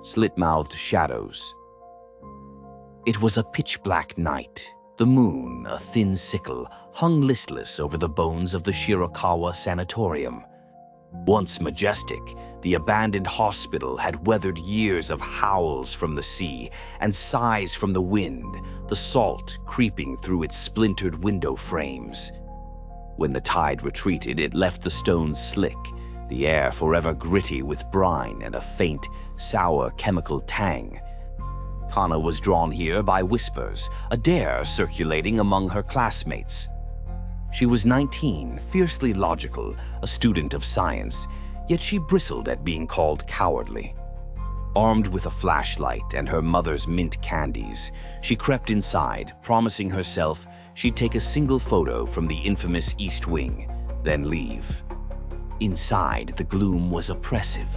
Slit-mouthed shadows. It was a pitch-black night. The moon, a thin sickle, hung listless over the bones of the Shirokawa Sanatorium. Once majestic, the abandoned hospital had weathered years of howls from the sea and sighs from the wind, the salt creeping through its splintered window frames. When the tide retreated, it left the stones slick, the air forever gritty with brine and a faint, sour chemical tang. Kana was drawn here by whispers, a dare circulating among her classmates. She was 19, fiercely logical, a student of science, yet she bristled at being called cowardly. Armed with a flashlight and her mother's mint candies, she crept inside, promising herself she'd take a single photo from the infamous East Wing, then leave. Inside, the gloom was oppressive.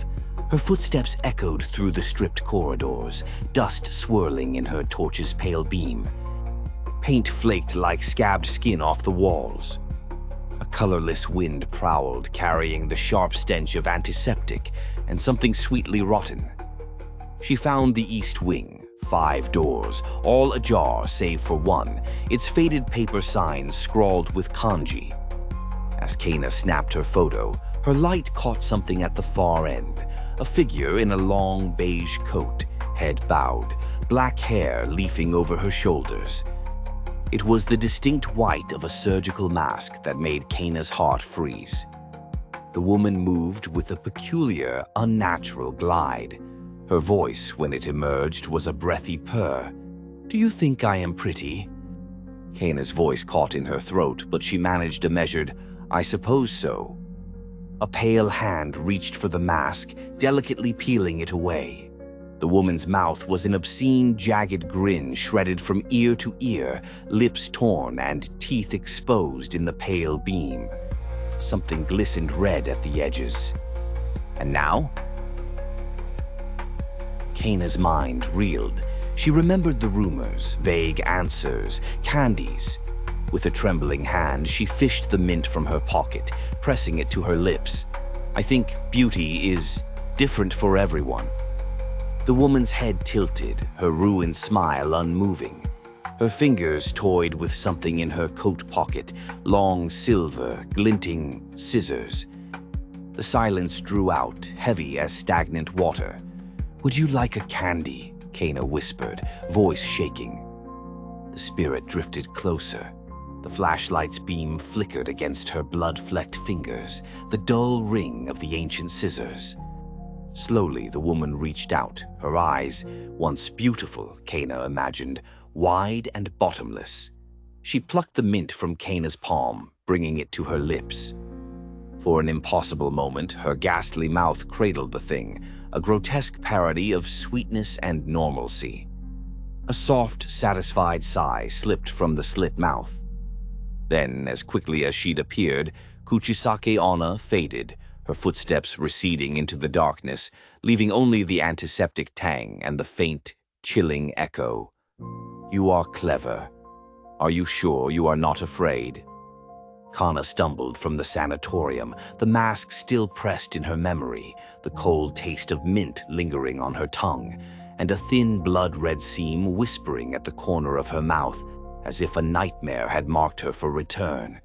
Her footsteps echoed through the stripped corridors, dust swirling in her torch's pale beam. Paint flaked like scabbed skin off the walls. A colorless wind prowled, carrying the sharp stench of antiseptic and something sweetly rotten. She found the East Wing, 5 doors, all ajar save for one, its faded paper signs scrawled with kanji. As Kana snapped her photo, her light caught something at the far end, a figure in a long beige coat, head bowed, black hair leafing over her shoulders. It was the distinct white of a surgical mask that made Kana's heart freeze. The woman moved with a peculiar, unnatural glide. Her voice, when it emerged, was a breathy purr. "Do you think I am pretty?" Kana's voice caught in her throat, but she managed a measured, "I suppose so." A pale hand reached for the mask, delicately peeling it away. The woman's mouth was an obscene, jagged grin shredded from ear to ear, lips torn and teeth exposed in the pale beam. Something glistened red at the edges. And now? Kana's mind reeled. She remembered the rumors, vague answers, candies. With a trembling hand, she fished the mint from her pocket, pressing it to her lips. "I think beauty is different for everyone." The woman's head tilted, her ruined smile unmoving. Her fingers toyed with something in her coat pocket, long silver, glinting scissors. The silence drew out, heavy as stagnant water. "Would you like a candy?" Kana whispered, voice shaking. The spirit drifted closer. The flashlight's beam flickered against her blood-flecked fingers, the dull ring of the ancient scissors. Slowly, the woman reached out, her eyes, once beautiful, Kana imagined, wide and bottomless. She plucked the mint from Kana's palm, bringing it to her lips. For an impossible moment, her ghastly mouth cradled the thing, a grotesque parody of sweetness and normalcy. A soft, satisfied sigh slipped from the slit mouth. Then, as quickly as she'd appeared, Kuchisake-Onna faded, her footsteps receding into the darkness, leaving only the antiseptic tang and the faint, chilling echo. "You are clever. Are you sure you are not afraid?" Kana stumbled from the sanatorium, the mask still pressed in her memory, the cold taste of mint lingering on her tongue, and a thin blood-red seam whispering at the corner of her mouth, as if a nightmare had marked her for return.